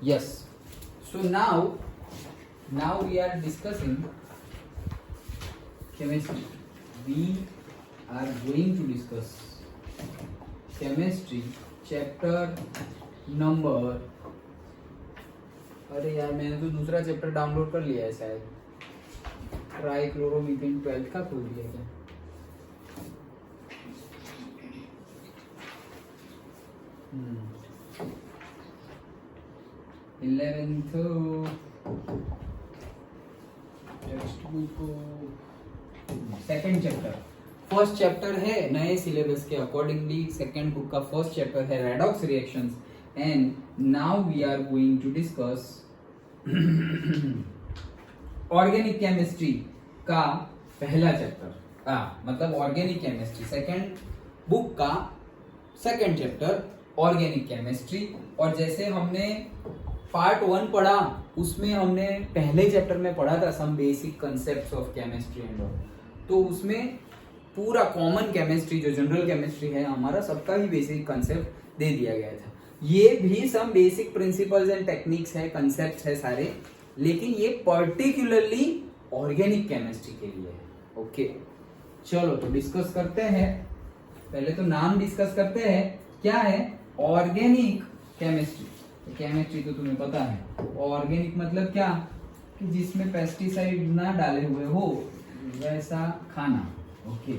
Yes. So now we are discussing chemistry. We are going to discuss chemistry chapter number. अरे यार मैंने तो दूसरा चैप्टर डाउनलोड कर लिया है शायद. ट्राइक्लोरोमीथेन 12th का खोल दिया क्या? Eleventh text book second chapter. First chapter है नए सिलेबस के अकॉर्डिंगली. सेकेंड बुक का फर्स्ट चैप्टर है redox reactions. And now we are going to discuss organic chemistry का पहला चैप्टर. मतलब ऑर्गेनिक केमिस्ट्री सेकेंड बुक का सेकेंड चैप्टर ऑर्गेनिक केमिस्ट्री. और जैसे हमने पार्ट 1 पढ़ा उसमें हमने पहले चैप्टर में पढ़ा था some basic concepts of chemistry and all. तो उसमें पूरा कॉमन केमिस्ट्री जो जनरल केमिस्ट्री है हमारा सबका ही बेसिक कंसेप्ट दे दिया गया था. ये भी some basic principles and techniques है, कंसेप्ट्स है सारे, लेकिन ये पर्टिकुलरली ऑर्गेनिक केमिस्ट्री के लिए है. ओके चलो तो डिस्कस करते हैं. पहले तो नाम डिस्कस करते हैं. क्या है ऑर्गेनिक केमिस्ट्री? केमिस्ट्री तो तुम्हें पता है. ऑर्गेनिक मतलब क्या कि जिसमें पेस्टिसाइड ना डाले हुए हो वैसा खाना. ओके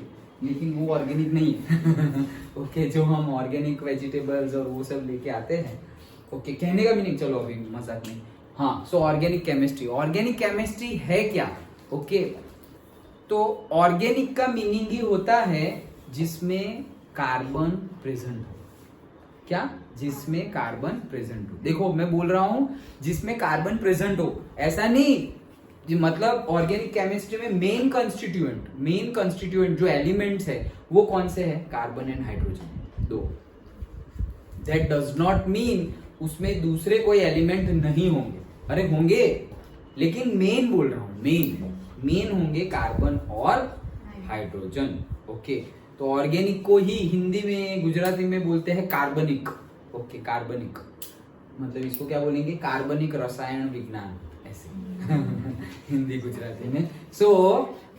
लेकिन वो ऑर्गेनिक नहीं है. ओके जो हम ऑर्गेनिक वेजिटेबल्स और वो सब लेके आते हैं. ओके कहने का भी नहीं. चलो अभी मजाक नहीं. हाँ सो ऑर्गेनिक केमिस्ट्री. ऑर्गेनिक केमिस्ट्री है क्या? ओके तो ऑर्गेनिक का मीनिंग ही होता है जिसमें कार्बन प्रेजेंट हो. क्या? जिसमें कार्बन प्रेजेंट हो. देखो मैं बोल रहा हूं जिसमें कार्बन प्रेजेंट हो, ऐसा नहीं मतलब ऑर्गेनिक केमिस्ट्री में मेन कंस्टिट्यूएंट जो एलिमेंट्स है वो कौन से हैं? कार्बन एंड हाइड्रोजन दो. दैट डज नॉट मीन उसमें दूसरे कोई एलिमेंट नहीं होंगे. अरे होंगे लेकिन मेन बोल रहा हूं. मेन होंगे कार्बन और हाइड्रोजन. ओके तो ऑर्गेनिक को ही हिंदी में गुजराती में बोलते हैं कार्बनिक. ओके कार्बनिक मतलब इसको क्या बोलेंगे? कार्बनिक रसायन विज्ञान ऐसे. हिंदी गुजराती में. सो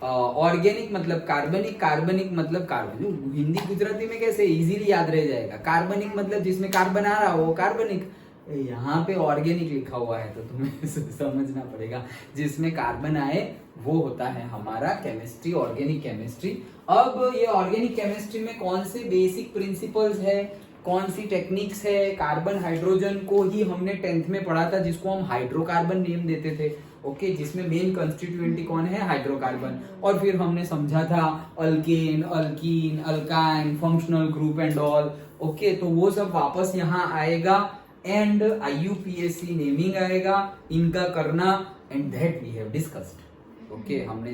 ऑर्गेनिक मतलब कार्बनिक मतलब कार्बन. हिंदी गुजराती में कैसे इजीली याद रह जाएगा. कार्बनिक मतलब जिसमें कार्बन आ रहा हो कार्बनिक. यहाँ पे ऑर्गेनिक लिखा हुआ है तो तुम्हें समझना पड़ेगा जिसमें कार्बन आए वो होता है हमारा केमिस्ट्री, ऑर्गेनिक केमिस्ट्री. अब ये ऑर्गेनिक केमिस्ट्री में कौन से बेसिक प्रिंसिपल्स है, कौन सी टेक्निक्स है? कार्बन हाइड्रोजन को ही हमने 10th में पढ़ा था जिसको हम हाइड्रोकार्बन नेम देते थे. ओके जिसमें मेन कंस्टिट्यूएंट कौन है? हाइड्रोकार्बन. और फिर हमने समझा था alkane, alkyne, alkyne, functional group and all. Okay तो वो सब वापस यहाँ आएगा एंड IUPAC नेमिंग आएगा इनका करना. And that we have discussed. Okay हमने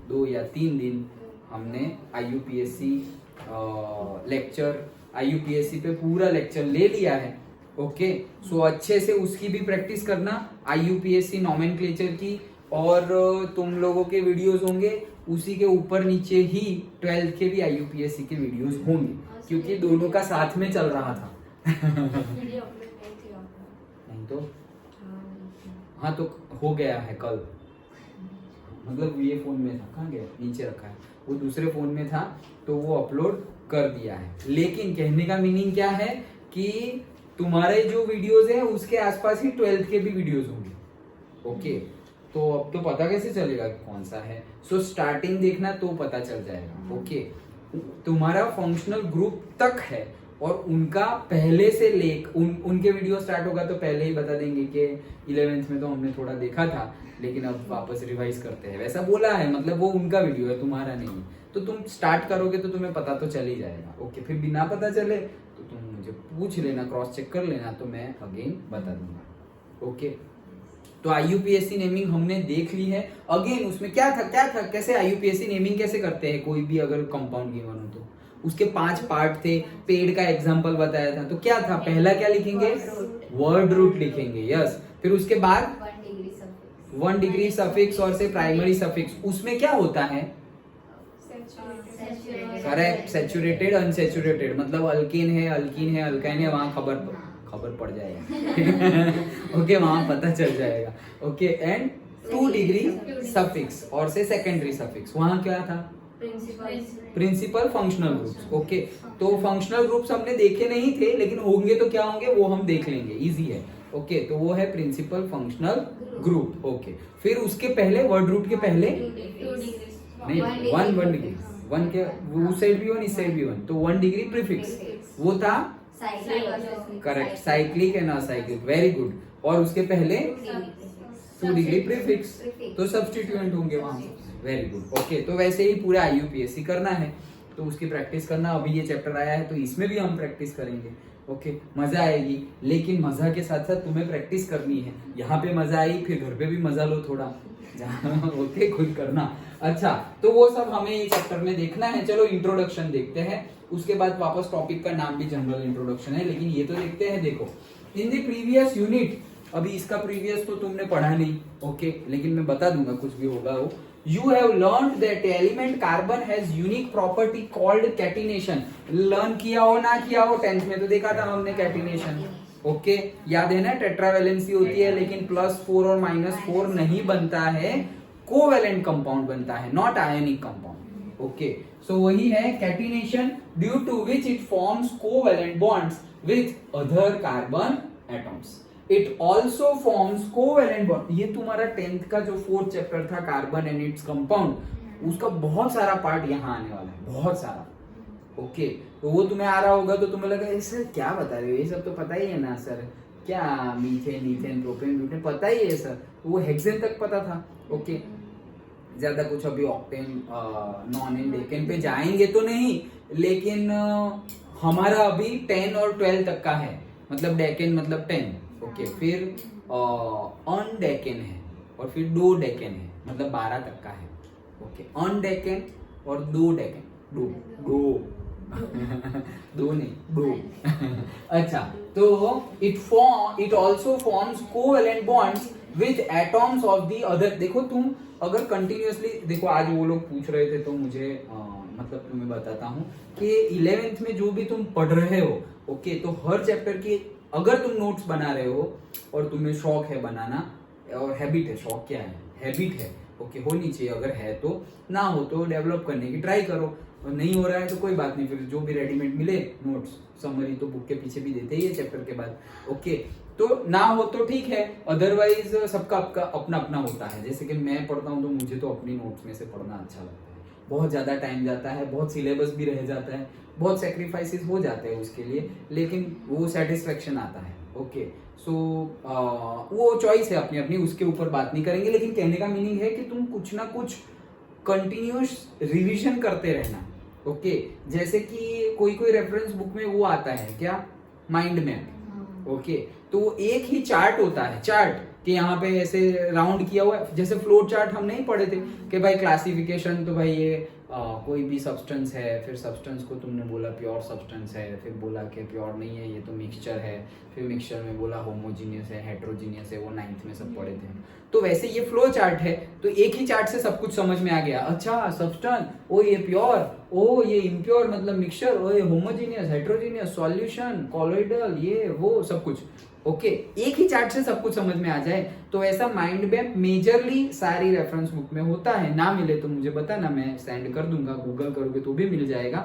2 या 3 दिन हमने IUPAC लेक्चर IUPAC पे पूरा लेक्चर ले लिया है. ओके सो अच्छे से उसकी भी प्रैक्टिस करना IUPAC नॉमेनक्लेचर की. और तुम लोगों के वीडियोस होंगे उसी के ऊपर नीचे ही 12th के भी IUPAC के वीडियोस होंगे क्योंकि दोनों का साथ में चल रहा था. नहीं तो हाँ तो हो गया है कल. मतलब ये फोन में था. कहाँ गया? नीचे रखा है. वो दूसरे फोन में था तो वो अपलोड कर दिया है. लेकिन कहने का मीनिंग क्या है कि तुम्हारे जो वीडियोस हैं उसके आसपास ही 12th के भी वीडियोस होंगे. ओके तो अब तो पता कैसे चलेगा कि कौन सा है? सो स्टार्टिंग देखना तो पता चल जाएगा. ओके तुम्हारा फंक्शनल ग्रुप तक है और उनका पहले से उनके वीडियो स्टार्ट होगा तो पहले ही बता देंगे कि 11th में तो हमने थोड़ा देखा था लेकिन अब वापस रिवाइज करते हैं वैसा बोला है. मतलब वो उनका वीडियो है तुम्हारा नहीं है. तो तुम स्टार्ट करोगे तो तुम्हें पता तो चल ही जाएगा. ओके फिर बिना पता चले तो तुम मुझे पूछ लेना, क्रॉस चेक कर लेना तो मैं अगेन बता दूंगा. ओके तो IUPAC नेमिंग हमने देख ली है. अगेन उसमें क्या था कैसे IUPAC नेमिंग कैसे करते हैं? कोई भी अगर कंपाउंड गिवन हो तो उसके 5 पार्ट थे. पेड़ का एग्जांपल बताया था तो क्या था? पहला क्या लिखेंगे? वर्ड रूट लिखेंगे. यस फिर उसके बाद 1 डिग्री सफिक्स और से प्राइमरी सफिक्स. उसमें क्या होता है? करेक्ट. सैचुरेटेड, अनसैचुरेटेड मतलब अल्कीन है, अल्काइन है वहां खबर पड़ जाएगा ओके वहां पता चल जाएगा ओके एंड 2 डिग्री सफिक्स और से सेकेंडरी सफिक्स वहां क्या था प्रिंसिपल फंक्शनल ग्रुप्स ओके तो फंक्शनल ग्रुप्स हमने देखे नहीं थे लेकिन होंगे तो क्या होंगे वो हम देख लेंगे इजी है ओके तो वो है प्रिंसिपल फंक्शनल ग्रुप ओके फिर उसके पहले वर्ड रूट के पहले नहीं 1 डिग्री 1 के उस साइड भी 1 इस साइड भी 1 तो 1 डिग्री प्रीफिक्स वो था correct cyclic and acyclic very good और उसके पहले 2 डिग्री प्रीफिक्स तो सब्स्टिट्यूएंट होंगे वहां वेरी गुड ओके तो वैसे ही पूरा IUPSC करना है तो उसकी प्रैक्टिस करना अभी ये चैप्टर आया है तो इसमें भी हम प्रैक्टिस करेंगे ओके मजा आएगी लेकिन मजा के साथ साथ तुम्हें प्रैक्टिस करनी है यहाँ पे मजा आई फिर घर पे भी मजा लो थोड़ा ओके खुद करना अच्छा तो वो सब हमें ये चैप्टर में देखना है चलो इंट्रोडक्शन देखते हैं उसके बाद वापस टॉपिक का नाम भी जनरल इंट्रोडक्शन है लेकिन ये तो देखते हैं देखो इन द प्रीवियस यूनिट अभी इसका प्रीवियस तो तुमने पढ़ा नहीं ओके लेकिन मैं बता दूंगा कुछ भी होगा वो You have learned that element carbon has unique property called catenation. Learn किया हो ना किया हो 10th में तो देखा था हमने catenation. ओके याद है ना टेट्रावैलेंसी होती है लेकिन +4 और -4 नहीं बनता है कोवैलेंट कंपाउंड बनता है not ionic compound okay so वही है catenation due to which it forms covalent bonds with other carbon atoms it also forms covalent bond ये तुम्हारा 10th का जो 4th चैप्टर था कार्बन एंड इट्स कंपाउंड उसका बहुत सारा पार्ट यहाँ आने वाला है बहुत सारा ओके तो वो तुम्हें आ रहा होगा तो तुम्हें लगा सर क्या बता रहे हो ये सब तो पता ही है ना सर क्या मीथेन ईथेन प्रोपेन ब्यूटेन पता ही है सर वो हेक्सेन तक पता था ओके ज्यादा कुछ अभी ऑक्टेन नॉन एंड डेकेन पे जाएंगे तो नहीं लेकिन हमारा अभी 10 और 12 तक का है मतलब डेकेन मतलब 10 ओके फिर अनडेकेन है और फिर 2 डेकेन है मतलब 12 तक का है ओके अनडेकेन और 2 डेकेन दो नहीं 2 अच्छा तो it also forms covalent bonds with atoms of the other देखो तुम अगर कंटिन्यूअसली देखो आज वो लोग पूछ रहे थे तो मुझे मतलब तुम्हें बताता हूँ कि 11th में जो भी तुम पढ़ रहे हो ओके तो हर चैप्टर की अगर तुम नोट्स बना रहे हो और तुम्हें शौक है बनाना और हैबिट है शौक क्या है हैबिट है ओके होनी चाहिए अगर है तो ना हो तो डेवलप करने की ट्राई करो और नहीं हो रहा है तो कोई बात नहीं फिर जो भी रेडीमेड मिले नोट्स समरी तो बुक के पीछे भी देते ही है चैप्टर के बाद ओके तो ना हो तो ठीक है अदरवाइज सबका अपना अपना होता है जैसे कि मैं पढ़ता हूँ तो मुझे तो अपनी नोट्स में से पढ़ना अच्छा लगता है बहुत ज्यादा टाइम जाता है बहुत सिलेबस भी रह जाता है बहुत सेक्रीफाइसेस हो जाते हैं उसके लिए लेकिन वो सेटिस्फेक्शन आता है ओके सो वो चॉइस है अपनी अपनी उसके ऊपर बात नहीं करेंगे लेकिन कहने का मीनिंग है कि तुम कुछ ना कुछ कंटिन्यूअस रिवीजन करते रहना ओके जैसे कि कोई रेफरेंस बुक में वो आता है क्या माइंड मैप ओके तो एक ही चार्ट होता है चार्ट कि यहाँ पे ऐसे राउंड किया हुआ है जैसे फ्लोट चार्ट हम नहीं पढ़े थे कि भाई क्लासिफिकेशन तो भाई ये कोई भी सब्सटेंस है फिर सब्सटेंस को तुमने बोला प्योर सब्सटेंस है फिर बोला कि प्योर नहीं है ये तो मिक्सचर है फिर मिक्सचर में बोला होमोजीनियस है हेट्रोजीनियस है वो 9th में सब पढ़े थे तो वैसे ये फ्लो चार्ट है तो एक ही चार्ट से सब कुछ समझ में आ गया अच्छा सब्सटेंस ओ ये प्योर ओ ये इम्प्योर मतलब मिक्सचर ओ ये होमोजीनियस हेट्रोजीनियस सॉल्यूशन कॉलोइडल ये वो सब कुछ ओके एक ही चार्ट से सब कुछ समझ में आ जाए तो ऐसा माइंड मैप मेजरली सारी रेफरेंस बुक में होता है ना मिले तो मुझे बताना मैं सेंड कर दूंगा गूगल करोगे तो भी मिल जाएगा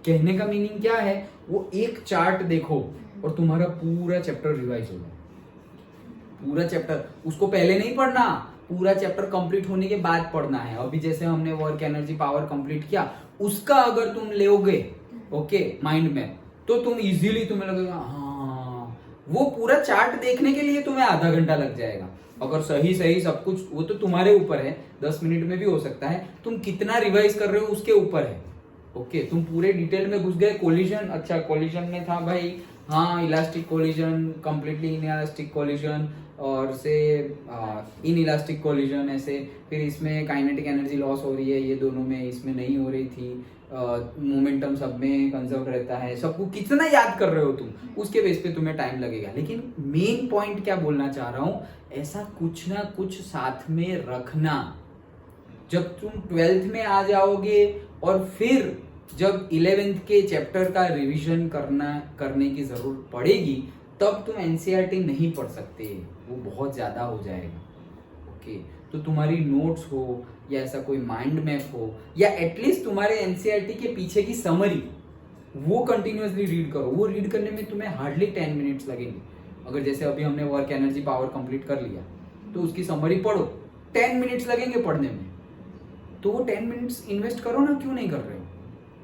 कहने का मीनिंग क्या है वो एक चार्ट देखो और तुम्हारा पूरा चैप्टर रिवाइज होगा पूरा चैप्टर उसको पहले नहीं पढ़ना पूरा चैप्टर कंप्लीट होने के बाद पढ़ना है अभी जैसे हमने वर्क एनर्जी पावर कंप्लीट किया उसका अगर तुम लोगे ओके माइंड में तो तुम इजीली तुम्हें लगेगा हाँ वो पूरा चार्ट देखने के लिए तुम्हें आधा घंटा लग जाएगा अगर सही सब कुछ वो तो तुम्हारे ऊपर है 10 मिनट में भी हो सकता है तुम कितना रिवाइज कर रहे हो उसके ऊपर है ओके तुम पूरे डिटेल में घुस गए कोलिजन अच्छा कोलिजन में था भाई हाँ elastic collision completely in elastic collision और से इन इलास्टिक कोलिजन ऐसे फिर इसमें काइनेटिक एनर्जी लॉस हो रही है ये दोनों में इसमें नहीं हो रही थी मोमेंटम सब में कंजर्व रहता है सबको कितना याद कर रहे हो तुम उसके बेस पे तुम्हें टाइम लगेगा लेकिन मेन पॉइंट क्या बोलना चाह रहा हूं ऐसा कुछ ना कुछ साथ में रखना जब तुम 12th में आ जाओगे और फिर जब 11th के चैप्टर का रिवीजन करने की जरूरत पड़ेगी तब तुम एनसीईआरटी नहीं पढ़ सकते, वो बहुत ज्यादा हो जाएगा। ओके, तो तुम्हारी नोट्स हो या ऐसा कोई माइंड मैप हो या एटलीस्ट तुम्हारे एनसीईआरटी के पीछे की समरी, वो कंटिन्यूअसली रीड करो। वो रीड करने में तुम्हें हार्डली 10 मिनट्स लगेंगे। अगर जैसे अभी हमने वर्क एनर्जी पावर कंप्लीट कर लिया तो उसकी समरी पढ़ो, 10 मिनट्स लगेंगे पढ़ने में, तो वो 10 मिनट्स इन्वेस्ट करो ना, क्यों नहीं कर रहे हो?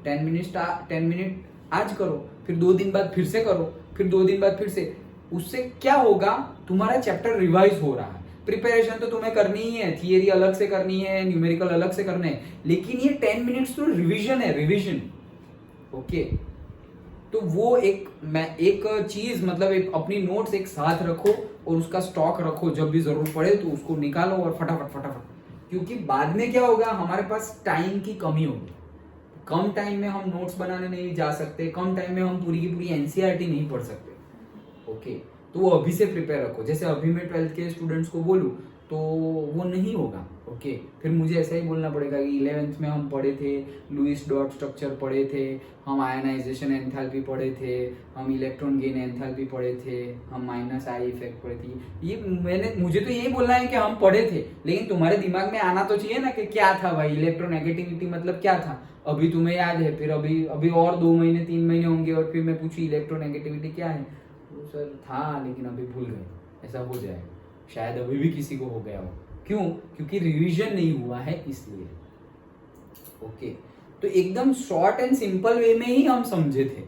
10 मिनट आज करो, फिर 2 दिन बाद फिर से करो, फिर 2 दिन बाद फिर से। उससे क्या होगा, तुम्हारा चैप्टर रिवाइज हो रहा है। प्रिपरेशन तो तुम्हें करनी ही है, थियरी अलग से करनी है, न्यूमेरिकल अलग से करने हैं, लेकिन ये 10 मिनट्स तो रिवीजन है, रिवीजन। ओके, तो वो एक चीज मतलब एक अपनी नोट्स एक साथ रखो और उसका स्टॉक रखो, जब भी जरूरत पड़े तो उसको निकालो और फटाफट, क्योंकि बाद में क्या होगा, हमारे पास टाइम की कमी होगी। कम टाइम में हम नोट्स बनाने नहीं जा सकते, कम टाइम में हम पूरी की पूरी एनसीईआरटी नहीं पढ़ सकते। ओके, तो वो अभी से प्रिपेयर रखो। जैसे अभी मैं 12th के स्टूडेंट्स को बोलूं तो वो नहीं होगा। ओके, फिर मुझे ऐसा ही बोलना पड़ेगा कि 11th में हम पढ़े थे, लुईस डॉट स्ट्रक्चर पढ़े थे, हम आयनाइजेशन एंथैल्पी पढ़े थे, हम इलेक्ट्रॉन गेन एंथैल्पी पढ़े थे, हम माइनस आई इफेक्ट पढ़े थे। ये मुझे तो यही बोलना है कि हम पढ़े थे, लेकिन तुम्हारे दिमाग में आना तो चाहिए ना कि क्या था भाई, इलेक्ट्रोनेगेटिविटी मतलब क्या था। अभी तुम्हें याद है, फिर अभी और 2 महीने 3 महीने होंगे और फिर मैं पूछी इलेक्ट्रोनेगेटिविटी क्या है, तो सर था लेकिन अभी भूल गए, ऐसा हो जाएगा। शायद अभी भी किसी को हो गया हो, क्यों? क्योंकि रिवीजन नहीं हुआ है इसलिए। ओके, तो एकदम शॉर्ट एंड सिंपल वे में ही हम समझे थे।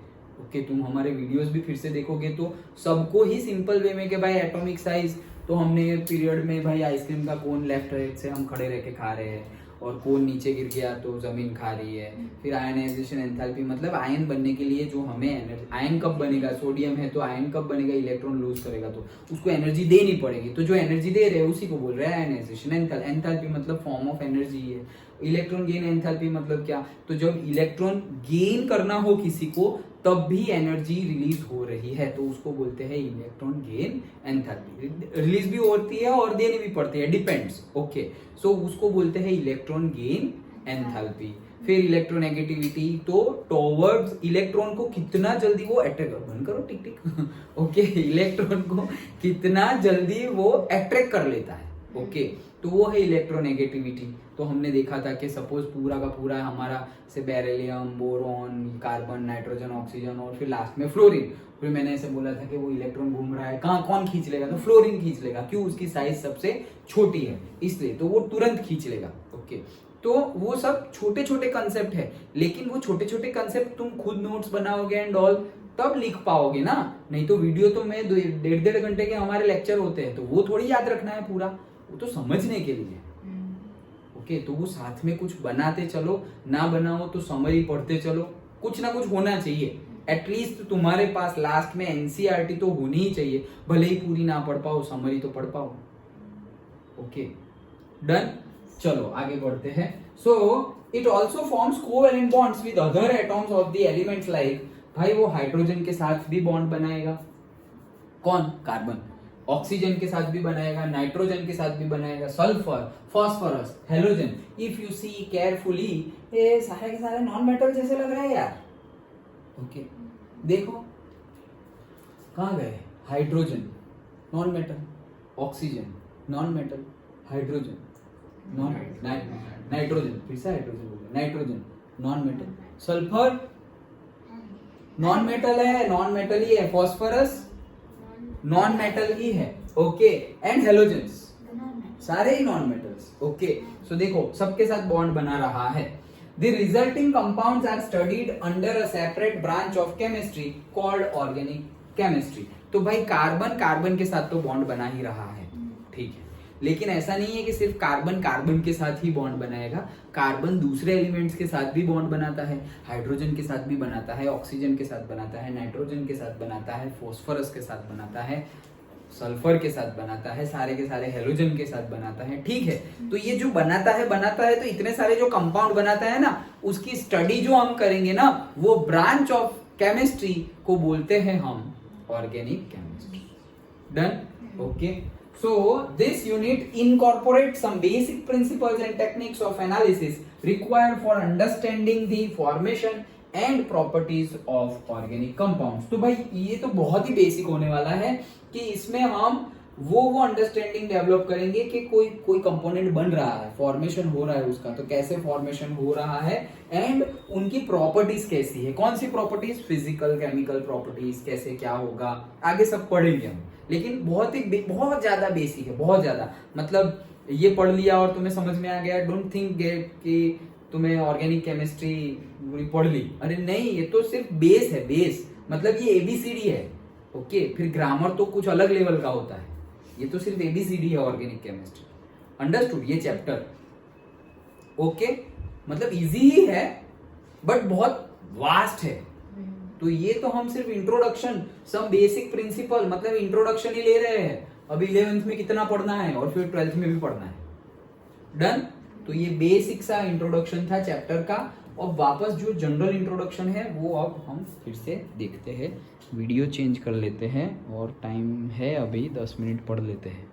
ओके, तुम हमारे वीडियोस भी फिर से देखोगे तो सबको ही सिंपल वे में कि भाई एटॉमिक साइज तो हमने पीरियड में भाई आइसक्रीम का कोन लेफ्ट राइट से हम खड़े रह के खा रहे हैं और कोन नीचे गिर गया तो जमीन खा रही है। फिर आयनाइजेशन एंथैल्पी मतलब आयन बनने के लिए जो हमें एनर्जी, आयन कब बनेगा, सोडियम है तो आयन कब बनेगा, इलेक्ट्रॉन लूज करेगा तो उसको एनर्जी देनी पड़ेगी, तो जो एनर्जी दे रहे हैं उसी को बोल रहे हैं आयनाइजेशन। एंथैल्पी मतलब फॉर्म ऑफ एनर्जी है। इलेक्ट्रॉन गेन एंथैल्पी मतलब क्या, तो जब इलेक्ट्रॉन गेन करना हो किसी को तब भी एनर्जी रिलीज हो रही है तो उसको बोलते हैं इलेक्ट्रॉन गेन एंथैल्पी। रिलीज भी होती है और देनी भी पड़ती है, डिपेंड्स। ओके, सो उसको बोलते हैं इलेक्ट्रॉन गेन एंथैल्पी। फिर इलेक्ट्रोनेगेटिविटी, तो टॉवर्ड्स इलेक्ट्रॉन को कितना जल्दी वो अट्रैक्ट, बंद करो टिक टिक ओके, इलेक्ट्रॉन को कितना जल्दी वो अट्रैक्ट कर लेता है। ओके, तो वो है इलेक्ट्रोनेगेटिविटी। तो हमने देखा था कि सपोज पूरा का पूरा हमारा से beryllium, boron, carbon, nitrogen, oxygen और फिर लास्ट में फ्लोरीन। फिर मैंने ऐसे बोला था कि वो इलेक्ट्रॉन घूम रहा है, कहाँ कौन खींच लेगा, तो फ्लोरीन खींच लेगा। क्यों? उसकी साइज सबसे छोटी है इसलिए, तो वो तुरंत खींच लेगा। ओके, तो वो सब छोटे छोटे कंसेप्ट है, लेकिन वो छोटे छोटे कंसेप्ट तुम खुद नोट्स बनाओगे एंड ऑल तब लिख पाओगे ना, नहीं तो वीडियो तो मैं 1.5 घंटे के हमारे लेक्चर होते हैं तो वो थोड़ी याद रखना है पूरा, वो तो समझने के लिए। ओके, तो वो साथ में कुछ बनाते चलो, ना बनाओ तो समरी पढ़ते चलो, कुछ ना कुछ होना चाहिए। एटलीस्ट तुम्हारे पास लास्ट में एनसीईआरटी तो होनी ही चाहिए, भले ही पूरी ना पढ़ पाओ, समरी तो पढ़ पाओ। Okay, done. चलो आगे बढ़ते हैं। So it also forms covalent bonds with other atoms of the elements like, भाई वो हाइड्रोजन के साथ भी बॉन्ड बनाएगा, कौन? कार्बन। ऑक्सीजन के साथ भी बनाएगा, नाइट्रोजन के साथ भी बनाएगा, sulphur, phosphorus, halogen. If you see carefully, ये सारे के सारे नॉन मेटल जैसे लग रहे हैं यार। ओके, देखो कहाँ गए, hydrogen non metal, oxygen non metal, hydrogen non, nitrogen, फिर से हाइड्रोजन बोल, nitrogen non metal, sulphur non metal है, नॉन मेटल ही है, फास्फोरस नॉन मेटल ही है। ओके, एंड हेलोजेंस सारे ही नॉन मेटल्स। ओके, सो देखो सबके साथ बॉन्ड बना रहा है। The resulting compounds are studied under a separate branch of chemistry called organic chemistry. तो भाई कार्बन कार्बन के साथ तो बॉन्ड बना ही रहा है, ठीक है, लेकिन ऐसा नहीं है कि सिर्फ कार्बन कार्बन के साथ ही बॉन्ड बनाएगा। कार्बन दूसरे एलिमेंट्स के साथ भी बॉन्ड बनाता है, हाइड्रोजन के साथ भी बनाता है, ऑक्सीजन के साथ बनाता है, नाइट्रोजन के साथ बनाता है, फास्फोरस के साथ बनाता है, सल्फर के साथ बनाता है, सारे के सारे हेलोजन के साथ बनाता है। ठीक है, तो ये जो बनाता है तो इतने सारे जो कंपाउंड बनाता है ना, उसकी स्टडी जो हम करेंगे ना, वो ब्रांच ऑफ केमिस्ट्री को बोलते हैं हम organic chemistry. Done? Okay, so this unit incorporates some basic principles and techniques of analysis required for understanding the formation and properties of organic compounds. तो भाई ये तो बहुत ही बेसिक होने वाला है कि इसमें हम वो अंडरस्टैंडिंग डेवलप करेंगे कि कोई कंपोनेंट बन रहा है, फॉर्मेशन हो रहा है उसका, तो कैसे फॉर्मेशन हो रहा है एंड उनकी प्रॉपर्टीज कैसी है, कौन सी प्रॉपर्टीज, फिजिकल केमिकल प्रॉपर्टीज, कैसे क्या होगा आगे सब पढ़ेंगे हम। लेकिन बहुत ज्यादा बेसिक है, बहुत ज्यादा। मतलब ये पढ़ लिया और तुम्हें समझ में आ गया, डोंट थिंक कि तुम्हें ऑर्गेनिक केमिस्ट्री पढ़ ली, अरे नहीं, ये तो सिर्फ बेस है, बेस मतलब ये एबीसीडी है। ओके, फिर ग्रामर तो कुछ अलग लेवल का होता है, ये तो सिर्फ एबीसीडी है ऑर्गेनिक केमिस्ट्री। अंडरस्टूड ये चैप्टर? ओके, मतलब इजी ही है बट बहुत वास्ट है। तो ये तो हम सिर्फ इंट्रोडक्शन, सम बेसिक प्रिंसिपल, मतलब इंट्रोडक्शन ही ले रहे हैं। अभी 11th में कितना पढ़ना है और फिर 12th में भी पढ़ना है। डन? तो ये बेसिक सा इंट्रोडक्शन था चैप्टर का। और वापस जो जनरल इंट्रोडक्शन है वो अब हम फिर से देखते हैं। वीडियो चेंज कर लेते हैं और टाइम है अभी 10 मिनट, पढ़ लेते हैं।